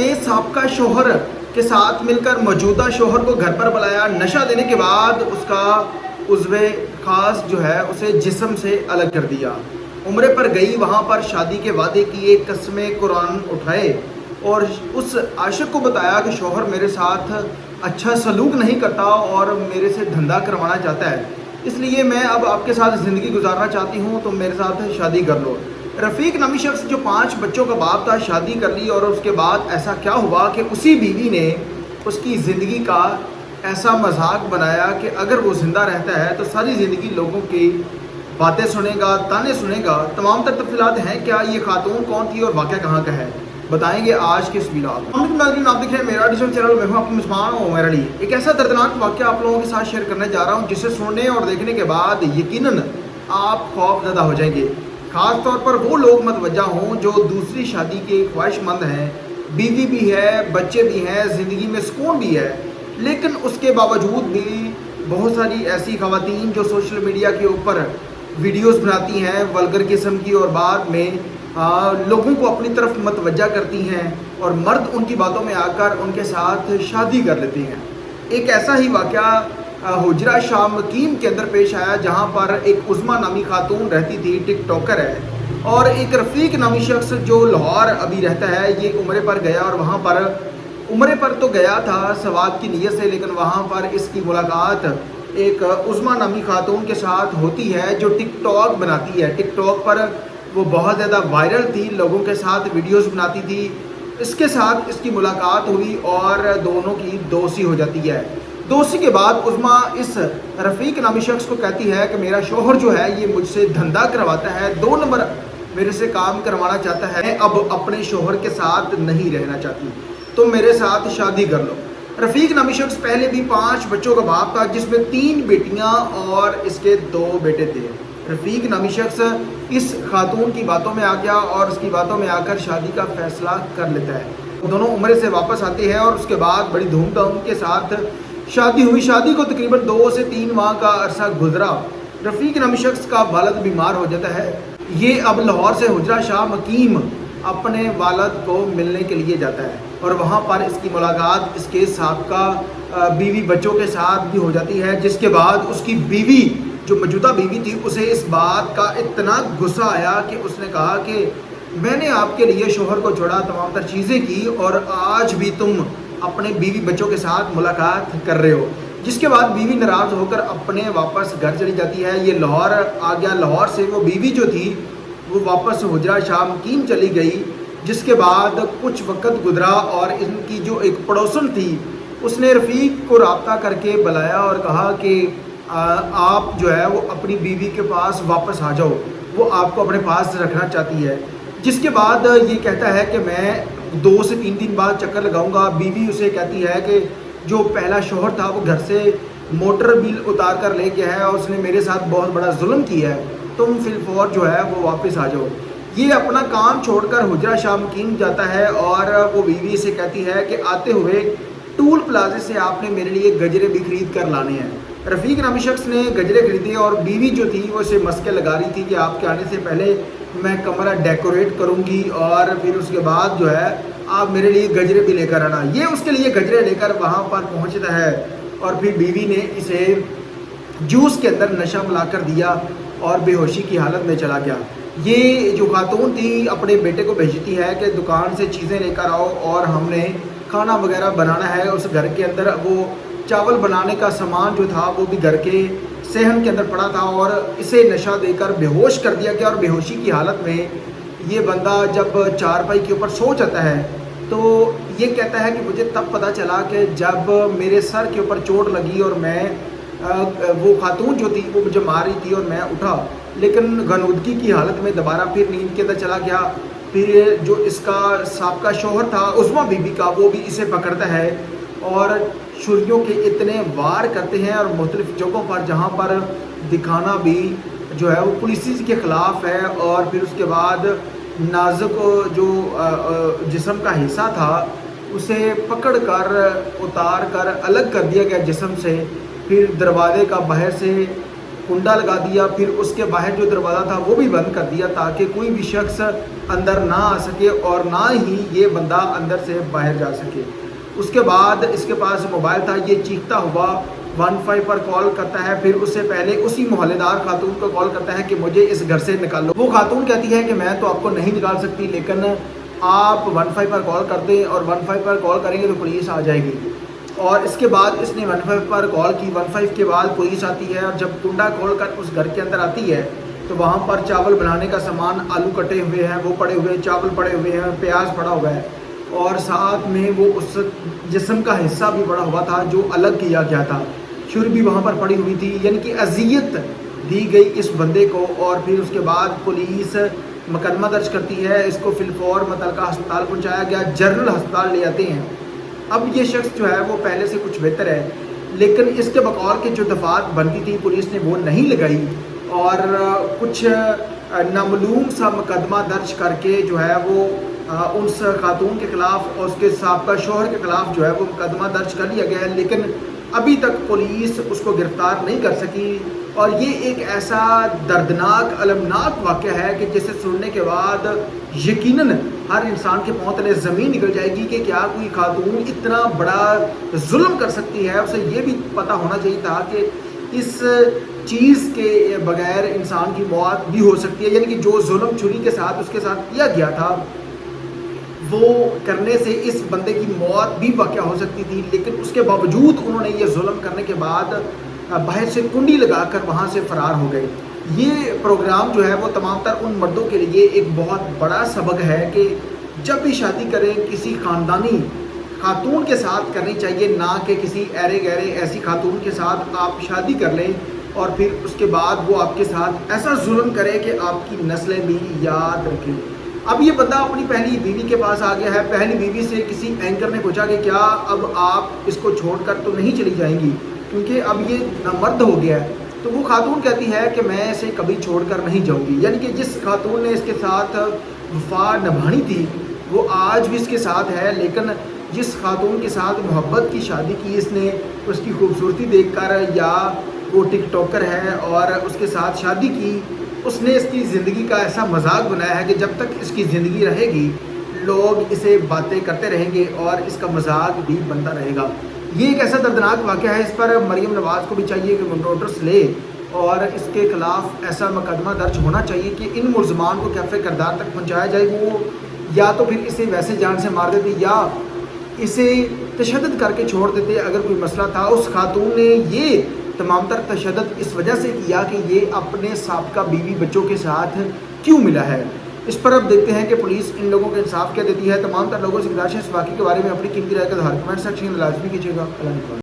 ने साबका शोहर के साथ मिलकर मौजूदा शोहर को घर पर बुलाया। नशा देने के बाद उसका उज़्वे खास जो है उसे जिस्म से अलग कर दिया। उम्रे पर गई, वहाँ पर शादी के वादे किए, कस्में कुरान उठाए और उस आशिक को बताया कि शोहर मेरे साथ अच्छा सलूक नहीं करता और मेरे से धंधा करवाना चाहता है, इसलिए मैं अब आपके साथ ज़िंदगी गुजारना चाहती हूँ, तो मेरे साथ शादी कर लो। रफ़ीक नामी शख्स जो 5 बच्चों का बाप था, शादी कर ली और उसके बाद ऐसा क्या हुआ कि उसी बीवी ने उसकी ज़िंदगी का ऐसा मजाक बनाया कि अगर वो ज़िंदा रहता है तो सारी ज़िंदगी लोगों की बातें सुनेगा, ताने सुनेगा। तमाम तर तफसीलात हैं क्या, ये खातून कौन थी और वाक़या कहाँ का है, बताएंगे आज के इस वीडियो में। आप देख रहे हैं मेरा डिजिटल चैनल, मैं हूं आपका मेज़बान उमर अली। एक ऐसा दर्दनाक वाक़या आप लोगों के साथ शेयर करने जा रहा हूं जिसे सुनने और देखने के बाद यकीनन आप खौफज़दा हो जाएंगे। ख़ास तौर पर वो लोग मतवज्जा हों जो दूसरी शादी के ख्वाहिशमंद हैं, बीवी भी है, बच्चे भी हैं, ज़िंदगी में सुकून भी है, लेकिन उसके बावजूद भी बहुत सारी ऐसी ख़वातीन जो सोशल मीडिया के ऊपर वीडियोस बनाती हैं वल्गर किस्म की और बाद में लोगों को अपनी तरफ मतवज्जा करती हैं और मर्द उनकी बातों में आकर उनके साथ शादी कर लेते हैं। एक ऐसा ही वाक़या हुजरा शाह मकीम के अंदर पेश आया, जहां पर एक उज़्मा नामी खातून रहती थी, टिकटॉकर है, और एक रफ़ीक नामी शख्स जो लाहौर अभी रहता है, ये उम्रे पर गया और वहां पर उम्रे पर तो गया था सवाब की नीयत से, लेकिन वहाँ पर इसकी मुलाकात एक उज़्मा नामी खातून के साथ होती है जो टिकटॉक बनाती है। टिकटॉक पर वो बहुत ज़्यादा वायरल थी, लोगों के साथ वीडियोस बनाती थी। इसके साथ इसकी मुलाकात हुई और दोनों की दोस्ती हो जाती है। दोस्ती के बाद उज़्मा इस रफ़ीक नामी शख्स को कहती है कि मेरा शोहर जो है ये मुझसे धंधा करवाता है, 2 नंबर मेरे से काम करवाना चाहता है, मैं अब अपने शोहर के साथ नहीं रहना चाहती, तो मेरे साथ शादी कर लो। रफ़ीक नामी शख्स पहले भी 5 बच्चों का बाप था, जिसमें 3 बेटियां और इसके 2 बेटे थे। रफ़ीक नामी शख्स इस खातून की बातों में आ गया और उसकी बातों में आकर शादी का फ़ैसला कर लेता है। दोनों उम्र से वापस आते हैं और उसके बाद बड़ी धूमधाम के साथ शादी हुई। शादी को तकरीबन 2 से 3 माह का अरसा गुजरा। रफ़ीक नामी शख्स का वालिद बीमार हो जाता है। ये अब लाहौर से हुजरा शाह मकीम अपने वालिद को मिलने के लिए जाता है और वहाँ पर इसकी मुलाकात इसके साबका बीवी बच्चों के साथ भी हो जाती है, जिसके बाद उसकी बीवी जो मौजूदा बीवी थी उसे इस बात का इतना गुस्सा आया कि उसने कहा कि मैंने आपके लिए शोहर को छोड़ा, तमाम तर चीज़ें की और आज भी तुम अपने बीवी बच्चों के साथ मुलाकात कर रहे हो। जिसके बाद बीवी नाराज़ होकर अपने वापस घर चली जाती है। ये लाहौर आ गया। लाहौर से वो बीवी जो थी वो वापस हुजरा शाह मकीम चली गई। जिसके बाद कुछ वक्त गुजरा और इनकी जो एक पड़ोसन थी उसने रफ़ीक को रब्ता करके बुलाया और कहा कि आप जो है वो अपनी बीवी के पास वापस आ जाओ, वो आपको अपने पास रखना चाहती है। जिसके बाद ये कहता है कि मैं 2 से 3 दिन बाद चक्कर लगाऊंगा। बीवी उसे कहती है कि जो पहला शोहर था वो घर से मोटर बिल उतार कर ले गया है और उसने मेरे साथ बहुत बड़ा जुल्म किया है, तुम फिलफौर जो है वो वापस आ जाओ। ये अपना काम छोड़कर हुजरा शाह मकीम जाता है और वो बीवी से कहती है कि आते हुए टूल प्लाजे से आपने मेरे लिए गजरे भी खरीद कर लाने हैं। रफ़ीक नामी शख्स ने गजरे खरीदे और बीवी जो थी वो उसे मस्के लगा रही थी कि आपके आने से पहले मैं कमरा डेकोरेट करूँगी और फिर उसके बाद जो है आप मेरे लिए गजरे भी लेकर आना। ये उसके लिए गजरे लेकर वहाँ पर पहुँचता है और फिर बीवी ने इसे जूस के अंदर नशा मिला कर दिया और बेहोशी की हालत में चला गया। ये जो खातून थी अपने बेटे को भेजती है कि दुकान से चीज़ें लेकर आओ और हमने खाना वगैरह बनाना है। उस घर के अंदर वो चावल बनाने का सामान जो था वो भी घर के सहन के अंदर पड़ा था और इसे नशा देकर बेहोश कर दिया गया। और बेहोशी की हालत में ये बंदा जब चारपाई के ऊपर सो जाता है तो ये कहता है कि मुझे तब पता चला कि जब मेरे सर के ऊपर चोट लगी और मैं वो खातून जो थी वो मुझे मार रही थी और मैं उठा, लेकिन गनूदगी की हालत में दोबारा फिर नींद के अंदर चला गया। फिर जो इसका साबका शोहर था उज़्मा बीबी का, वो भी इसे पकड़ता है और छुरियों के इतने वार करते हैं और मुख्तलिफ़ जगहों पर जहाँ पर दिखाना भी जो है वो पुलिस के ख़िलाफ़ है। और फिर उसके बाद नाजुक जो जिस्म का हिस्सा था उसे पकड़ कर उतार कर अलग कर दिया गया जिस्म से। फिर दरवाजे का बाहर से کنڈا لگا دیا، پھر اس کے باہر جو دروازہ تھا وہ بھی بند کر دیا تاکہ کوئی بھی شخص اندر نہ آ سکے اور نہ ہی یہ بندہ اندر سے باہر جا سکے۔ اس کے بعد اس کے پاس موبائل تھا، یہ چیختا ہوا 15 پر کال کرتا ہے، پھر اس سے پہلے اسی محلے دار خاتون کو کال کرتا ہے کہ مجھے اس گھر سے نکالو۔ وہ خاتون کہتی ہے کہ میں تو آپ کو نہیں نکال سکتی، لیکن آپ 15 پر کال کر دیں اور 15 پر کال کریں گے تو پولیس آ جائے گی۔ اور اس کے بعد اس نے 15 پر کال کی، 15 کے بعد پولیس آتی ہے اور جب کنڈا کھول کر اس گھر کے اندر آتی ہے تو وہاں پر چاول بنانے کا سامان، آلو کٹے ہوئے ہیں وہ پڑے ہوئے ہیں، چاول پڑے ہوئے ہیں، پیاز پڑا ہوا ہے اور ساتھ میں وہ اس جسم کا حصہ بھی پڑا ہوا تھا جو الگ کیا گیا تھا، چھری بھی وہاں پر پڑی ہوئی تھی، یعنی کہ اذیت دی گئی اس بندے کو۔ اور پھر اس کے بعد پولیس مقدمہ درج کرتی ہے، اس کو فی الفور متعلقہ ہسپتال پہنچایا گیا، جنرل ہسپتال لے آتے ہیں۔ اب یہ شخص جو ہے وہ پہلے سے کچھ بہتر ہے، لیکن اس کے بقول کے جو دفعات بنتی تھی پولیس نے وہ نہیں لگائی اور کچھ نامعلوم سا مقدمہ درج کر کے جو ہے وہ اس خاتون کے خلاف اور اس کے سابقہ شوہر کے خلاف جو ہے وہ مقدمہ درج کر لیا گیا ہے، لیکن ابھی تک پولیس اس کو گرفتار نہیں کر سکی۔ اور یہ ایک ایسا دردناک المناک واقعہ ہے کہ جسے سننے کے بعد یقیناً ہر انسان کے پاؤں تلے زمین نکل جائے گی کہ کیا کوئی خاتون اتنا بڑا ظلم کر سکتی ہے۔ اسے یہ بھی پتہ ہونا چاہیے تھا کہ اس چیز کے بغیر انسان کی موت بھی ہو سکتی ہے، یعنی کہ جو ظلم چھری کے ساتھ اس کے ساتھ کیا گیا تھا وہ کرنے سے اس بندے کی موت بھی واقع ہو سکتی تھی، لیکن اس کے باوجود انہوں نے یہ ظلم کرنے کے بعد باہر سے کنڈی لگا کر وہاں سے فرار ہو گئے۔ یہ پروگرام جو ہے وہ تمام تر ان مردوں کے لیے ایک بہت بڑا سبق ہے کہ جب بھی شادی کریں کسی خاندانی خاتون کے ساتھ کرنی چاہیے، نہ کہ کسی ایرے گہرے ایسی خاتون کے ساتھ آپ شادی کر لیں اور پھر اس کے بعد وہ آپ کے ساتھ ایسا ظلم کرے کہ آپ کی نسلیں بھی یاد رکھیں۔ اب یہ بندہ اپنی پہلی بیوی کے پاس آ گیا ہے، پہلی بیوی سے کسی اینکر نے پوچھا کہ کیا اب آپ اس کو چھوڑ کر تو نہیں چلی جائیں گی کیونکہ اب یہ نامرد ہو گیا ہے؟ تو وہ خاتون کہتی ہے کہ میں اسے کبھی چھوڑ کر نہیں جاؤں گی، یعنی کہ جس خاتون نے اس کے ساتھ وفا نبھانی تھی وہ آج بھی اس کے ساتھ ہے، لیکن جس خاتون کے ساتھ محبت کی شادی کی اس نے، اس کی خوبصورتی دیکھ کر یا وہ ٹک ٹاکر ہے اور اس کے ساتھ شادی کی، اس نے اس کی زندگی کا ایسا مذاق بنایا ہے کہ جب تک اس کی زندگی رہے گی لوگ اسے باتیں کرتے رہیں گے اور اس کا مذاق بھی بنتا رہے گا۔ یہ ایک ایسا دردناک واقعہ ہے، اس پر مریم نواز کو بھی چاہیے کہ وہ نوٹس لے اور اس کے خلاف ایسا مقدمہ درج ہونا چاہیے کہ ان ملزمان کو کیف کردار تک پہنچایا جائے، وہ یا تو پھر اسے ویسے جان سے مار دیتے یا اسے تشدد کر کے چھوڑ دیتے اگر کوئی مسئلہ تھا۔ اس خاتون نے یہ تمام تر تشدد اس وجہ سے کیا کہ یہ اپنے سابقہ بیوی بچوں کے ساتھ کیوں ملا ہے۔ اس پر اب دیکھتے ہیں کہ پولیس ان لوگوں کے انصاف کیا دیتی ہے۔ تمام تر لوگوں سے گزارش ہے اس واقعے کے بارے میں اپنی قیمتی رائے کا اظہار کمنٹ سیکشن میں لازمی کیجیے گا۔ اللہ حافظ۔